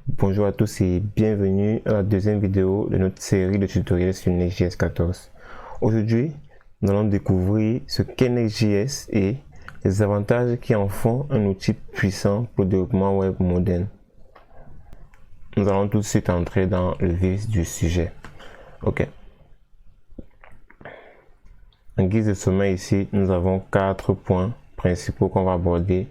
Bonjour à tous et bienvenue à la deuxième vidéo de notre série de tutoriels sur Next.js 14. Aujourd'hui, nous allons découvrir ce qu'est Next.js et les avantages qui en font un outil puissant pour le développement web moderne. Nous allons tout de suite entrer dans le vif du sujet. Ok. En guise de sommaire ici, nous avons 4 points principaux qu'on va aborder.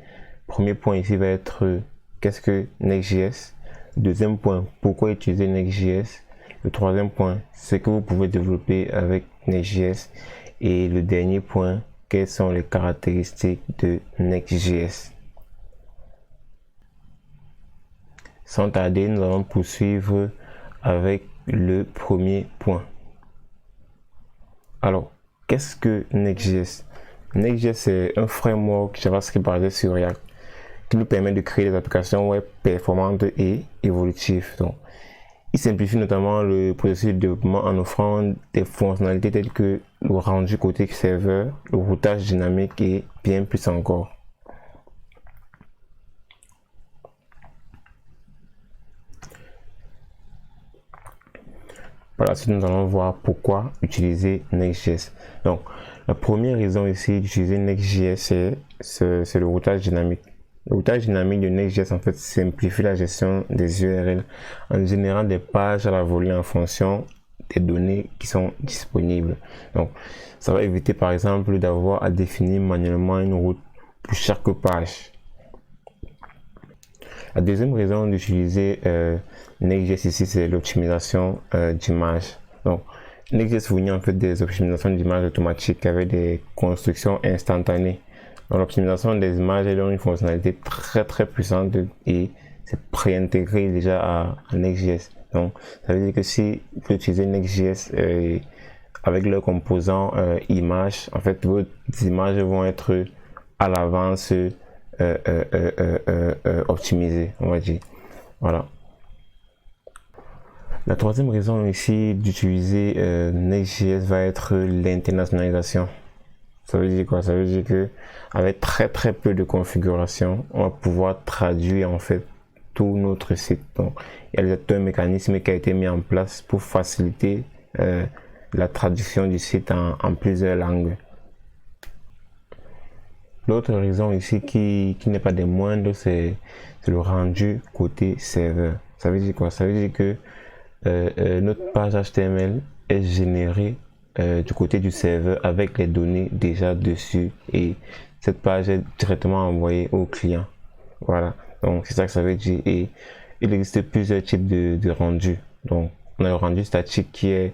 Premier point ici va être qu'est-ce que Next.js. Deuxième point, pourquoi utiliser Next.js. Le troisième point, ce que vous pouvez développer avec Next.js. Et le dernier point, quelles sont les caractéristiques de Next.js. Sans tarder, nous allons poursuivre avec le premier point. Alors, qu'est-ce que Next.js? Next.js c'est un framework JavaScript basé sur React qui nous permet de créer des applications web performantes et évolutives. Donc, il simplifie notamment le processus de développement en offrant des fonctionnalités telles que le rendu côté serveur, le routage dynamique et bien plus encore. Par la suite, nous allons voir pourquoi utiliser Next.js. Donc, la première raison ici d'utiliser Next.js, c'est le routage dynamique. Le routage dynamique de Next.js en fait simplifie la gestion des URL en générant des pages à la volée en fonction des données qui sont disponibles. Donc, ça va éviter par exemple d'avoir à définir manuellement une route pour chaque page. La deuxième raison d'utiliser Next.js ici, c'est l'optimisation d'images. Donc, Next.js fournit en fait des optimisations d'images automatiques avec des constructions instantanées. L'optimisation des images est donc une fonctionnalité très puissante et c'est préintégré déjà à Next.js. Donc, ça veut dire que si vous utilisez Next.js avec le composant images, en fait, vos images vont être à l'avance optimisées, on va dire. Voilà. La troisième raison ici d'utiliser Next.js va être l'internationalisation. Ça veut dire quoi? Ça veut dire que avec très peu de configuration, on va pouvoir traduire en fait tout notre site. Donc, il y a un mécanisme qui a été mis en place pour faciliter la traduction du site en plusieurs langues. L'autre raison ici qui n'est pas des moindres, c'est le rendu côté serveur. Ça veut dire quoi? Ça veut dire que notre page HTML est générée du côté du serveur avec les données déjà dessus et cette page est directement envoyée au client. Voilà, donc c'est ça que ça veut dire. Et il existe plusieurs types de rendu. Donc on a le rendu statique qui est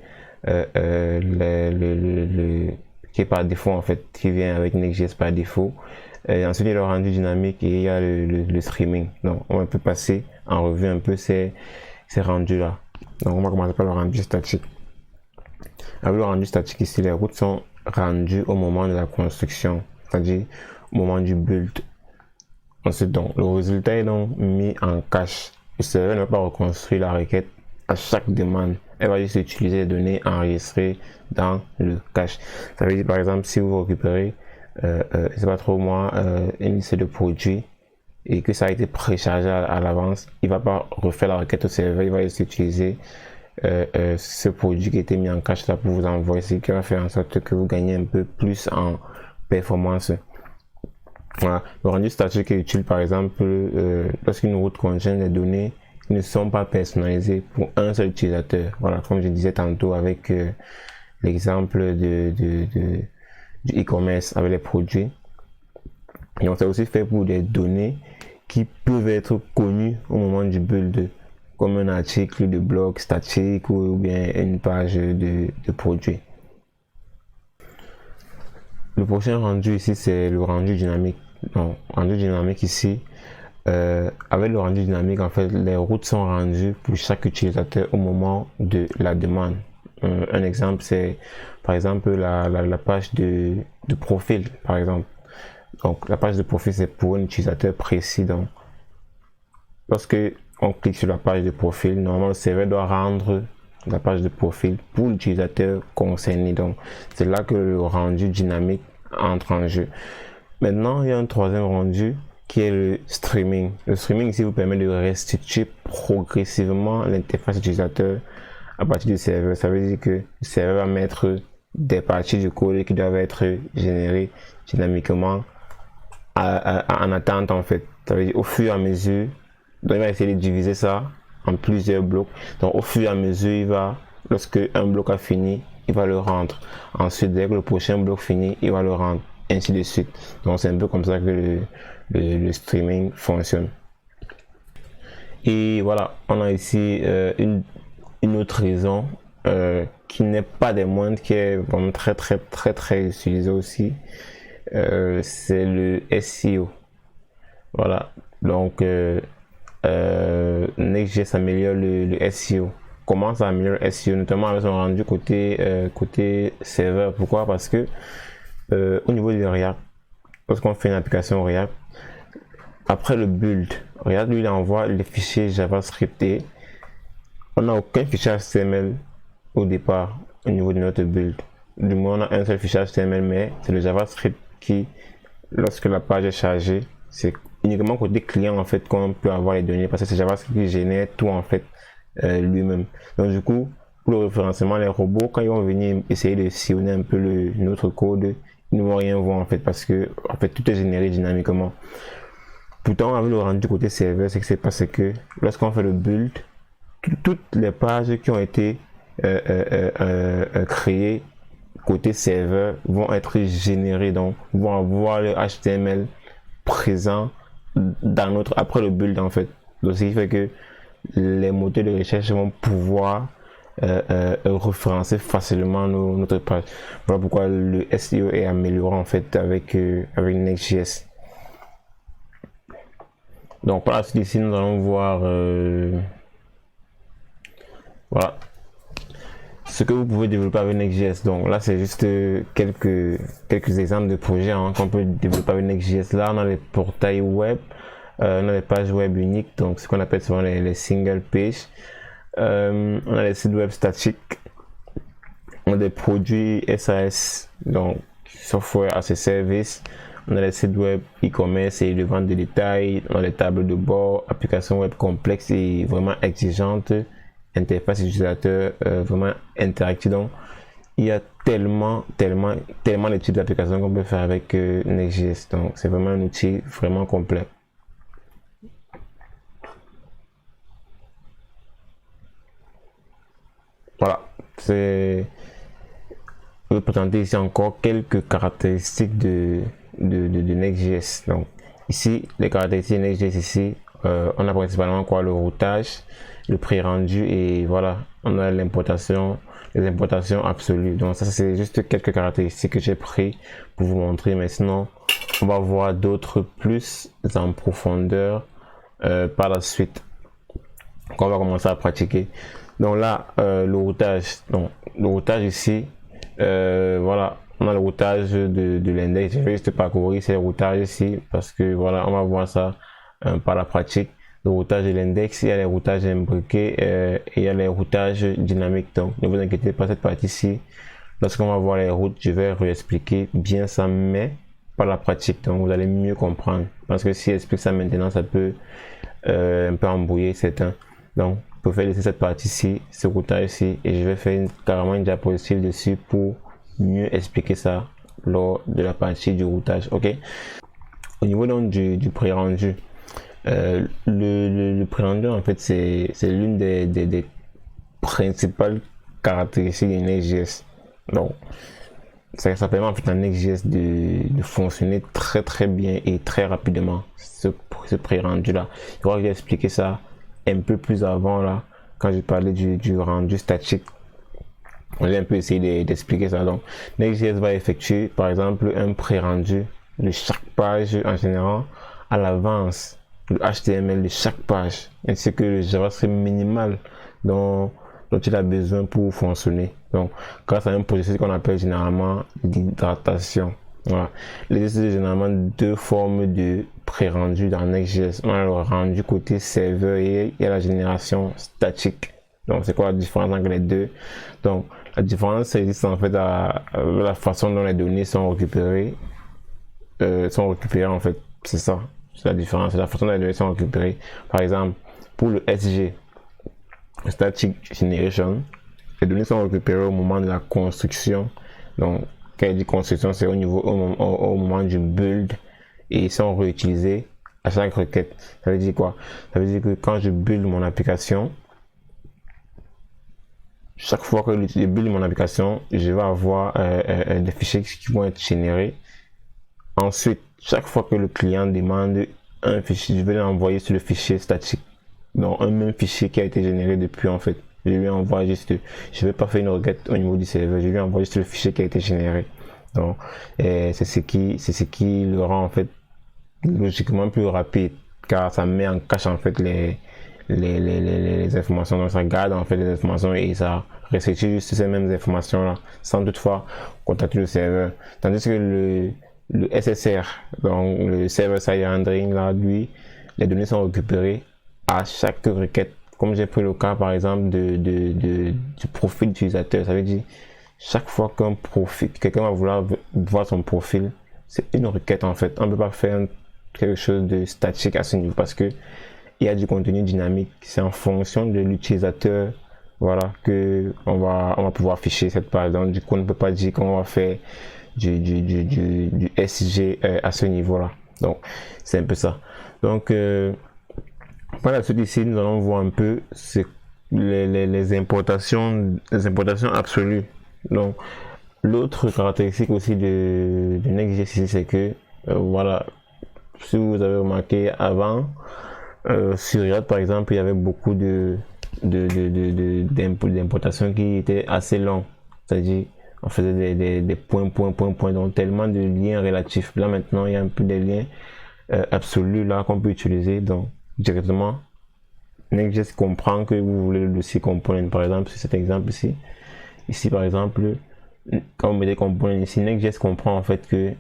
qui est par défaut en fait, qui vient avec Next.js par défaut. Et ensuite il y a le rendu dynamique et il y a le streaming. Donc on peut passer en revue un peu ces rendus là. Donc on va commencer par le rendu statique. Avec le rendu statique ici, les routes sont rendues au moment de la construction, c'est-à-dire au moment du build. Ensuite, donc, le résultat est donc mis en cache. Le serveur ne va pas reconstruire la requête à chaque demande. Elle va juste utiliser les données enregistrées dans le cache. Ça veut dire par exemple si vous récupérez, je sais pas trop moi, une liste de produits et que ça a été préchargé à l'avance, il va pas refaire la requête au serveur, il va juste utiliser ce produit qui a été mis en cache là pour vous envoyer, ce qui va faire en sorte que vous gagnez un peu plus en performance. Voilà. Le rendu statique est utile par exemple lorsqu'une route contient des données qui ne sont pas personnalisées pour un seul utilisateur. Voilà, comme je disais tantôt avec l'exemple du e-commerce avec les produits. Et on s'est aussi fait pour des données qui peuvent être connues au moment du build, comme un article de blog statique ou bien une page de produit. Le prochain rendu ici, c'est le rendu dynamique. Donc, rendu dynamique ici, avec le rendu dynamique, en fait, les routes sont rendues pour chaque utilisateur au moment de la demande. Un exemple, c'est par exemple la page de profil, par exemple. Donc, la page de profil, c'est pour un utilisateur précis. Donc, lorsque on clique sur la page de profil, normalement, le serveur doit rendre la page de profil pour l'utilisateur concerné. Donc, c'est là que le rendu dynamique entre en jeu. Maintenant, il y a un troisième rendu qui est le streaming. Le streaming ici vous permet de restituer progressivement l'interface utilisateur à partir du serveur. Ça veut dire que le serveur va mettre des parties du code qui doivent être générées dynamiquement en attente en fait. Ça veut dire au fur et à mesure, donc il va essayer de diviser ça en plusieurs blocs. Donc au fur et à mesure, lorsque un bloc a fini, il va le rendre. Ensuite, dès que le prochain bloc finit, il va le rendre. Ainsi de suite. Donc c'est un peu comme ça que le streaming fonctionne. Et voilà, on a ici une autre raison qui n'est pas des moindres, qui est vraiment très utilisée aussi. C'est le SEO. Voilà, donc Next.js améliore le SEO. Comment ça améliore le SEO, notamment avec son rendu côté serveur. Pourquoi? Parce que au niveau du React, lorsqu'on fait une application React, après le build, React lui il envoie les fichiers JavaScript et on n'a aucun fichier HTML au départ au niveau de notre build. Du moins on a un seul fichier HTML, mais c'est le JavaScript qui, lorsque la page est chargée, c'est uniquement côté client en fait qu'on peut avoir les données, parce que c'est JavaScript qui génère tout en fait lui-même. Donc du coup, pour le référencement, les robots, quand ils vont venir essayer de sillonner un peu notre code, ils ne vont rien voir en fait, parce que en fait tout est généré dynamiquement. Pourtant, avec le rendu côté serveur, c'est que c'est parce que lorsqu'on fait le build, toutes les pages qui ont été créées côté serveur vont être générées, donc vont avoir le HTML présent après le build en fait. Donc ce qui fait que les moteurs de recherche vont pouvoir référencer facilement notre page. Voilà pourquoi le SEO est amélioré en fait avec Next.js. Donc par la suite ici nous allons voir voilà ce que vous pouvez développer avec Next.js. Donc là c'est juste quelques exemples de projets qu'on peut développer avec Next.js. Là on a les portails web, on a les pages web uniques, donc ce qu'on appelle souvent les single pages. On a les sites web statiques, on a des produits SAS, donc software as a service. On a les sites web e-commerce et de vente de détail, on a les tables de bord, applications web complexes et vraiment exigeantes, interface utilisateur vraiment interactive. Donc il y a tellement de types d'applications qu'on peut faire avec Next.js. Donc c'est vraiment un outil vraiment complet. Voilà, je vais présenter ici encore quelques caractéristiques de Next.js. Donc ici, les caractéristiques de Next.js ici, on a principalement quoi? Le routage, le pré-rendu et voilà, on a les importations absolues. Donc ça c'est juste quelques caractéristiques que j'ai pris pour vous montrer, mais sinon on va voir d'autres plus en profondeur par la suite qu'on va commencer à pratiquer. Donc là le routage ici, voilà, on a le routage de l'index. Je vais juste parcourir ces routages ici parce que voilà, on va voir ça par la pratique. Le routage de l'index, il y a les routages imbriqués et il y a les routages dynamiques. Donc ne vous inquiétez pas, cette partie-ci, lorsqu'on va voir les routes, je vais réexpliquer bien ça, mais par la pratique, donc vous allez mieux comprendre, parce que si j'explique ça maintenant, ça peut un peu embrouiller certains. Donc je préfère laisser cette partie-ci, ce routage-ci, et je vais faire carrément une diapositive dessus pour mieux expliquer ça lors de la partie du routage. Ok, au niveau donc du pré-rendu, le pré-rendu en fait c'est l'une des principales caractéristiques de Next.js. Donc ça permet en fait à Next.js de fonctionner très bien et très rapidement, ce pré-rendu là. Je crois que j'ai expliqué ça un peu plus avant là, quand j'ai parlé du rendu statique. J'ai un peu essayé d'expliquer ça. Donc Next.js va effectuer par exemple un pré-rendu de chaque page en général à l'avance, le HTML de chaque page, ainsi que le JavaScript minimal dont il a besoin pour fonctionner. Donc grâce à un processus qu'on appelle généralement d'hydratation. Voilà. Il existe généralement deux formes de pré-rendu dans Next.js. On a le rendu côté serveur et il y a la génération statique. Donc, c'est quoi la différence entre les deux? Donc, la différence existe en fait à la façon dont les données sont récupérées. En fait, c'est ça. C'est la différence. C'est la façon dont les données sont récupérées. Par exemple, pour le SG, Static Generation, les données sont récupérées au moment de la construction. Donc, quand il dit construction, c'est au moment du build et sont réutilisées à chaque requête. Ça veut dire quoi? Ça veut dire que quand je build mon application, chaque fois que je build mon application, je vais avoir des fichiers qui vont être générés. Ensuite, chaque fois que le client demande un fichier, je vais l'envoyer sur le fichier statique. Donc, un même fichier qui a été généré depuis, en fait. Je lui envoie juste, je vais pas faire une requête au niveau du serveur, je lui envoie juste le fichier qui a été généré. Donc, c'est ce qui le rend, en fait, logiquement plus rapide, car ça met en cache, en fait, les informations. Donc, ça garde, en fait, les informations et ça restitue juste ces mêmes informations-là, sans toutefois contacter le serveur. Tandis que le SSR, donc le server side rendering, là, lui, les données sont récupérées à chaque requête. Comme j'ai pris le cas par exemple du profil utilisateur, ça veut dire chaque fois qu'un profil, quelqu'un va vouloir voir son profil, c'est une requête en fait. On ne peut pas faire quelque chose de statique à ce niveau parce que il y a du contenu dynamique. C'est en fonction de l'utilisateur, voilà, que on va pouvoir afficher cette page. Donc du coup, on ne peut pas dire qu'on va faire du SG à ce niveau-là. Donc c'est un peu ça. Donc par la suite ici, nous allons voir un peu les importations absolues. Donc, l'autre caractéristique aussi de Next.js ici, c'est que, voilà, si vous avez remarqué avant, sur React par exemple, il y avait beaucoup d'importations qui étaient assez longues. C'est-à-dire, on faisait des points, donc tellement de liens relatifs. Là maintenant, il y a un peu des liens absolus là qu'on peut utiliser. Donc, directement, Next.js comprend que vous voulez le dossier component. Par exemple, sur cet exemple ici par exemple, quand vous mettez component ici, Next.js comprend en fait que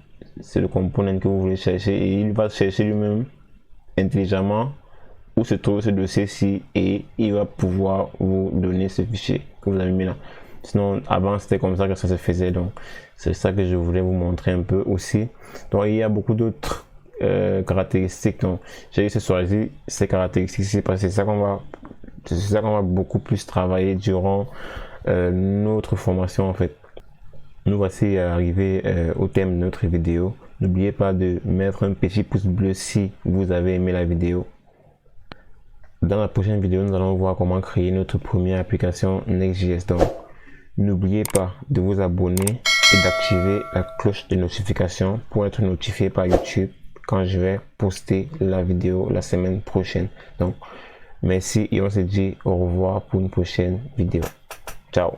c'est le component que vous voulez chercher et il va chercher lui-même intelligemment où se trouve ce dossier-ci et il va pouvoir vous donner ce fichier que vous avez mis là. Sinon, avant c'était comme ça que ça se faisait, donc c'est ça que je voulais vous montrer un peu aussi. Donc il y a beaucoup d'autres caractéristiques. Donc j'ai choisi ces caractéristiques parce que c'est ça qu'on va beaucoup plus travailler durant notre formation en fait. Nous voici arrivés au thème de notre vidéo. N'oubliez pas de mettre un petit pouce bleu si vous avez aimé la vidéo. Dans la prochaine vidéo, nous allons voir comment créer notre première application Next.js. Donc n'oubliez pas de vous abonner et d'activer la cloche de notification pour être notifié par YouTube quand je vais poster la vidéo la semaine prochaine. Donc merci et on se dit au revoir pour une prochaine vidéo. Ciao.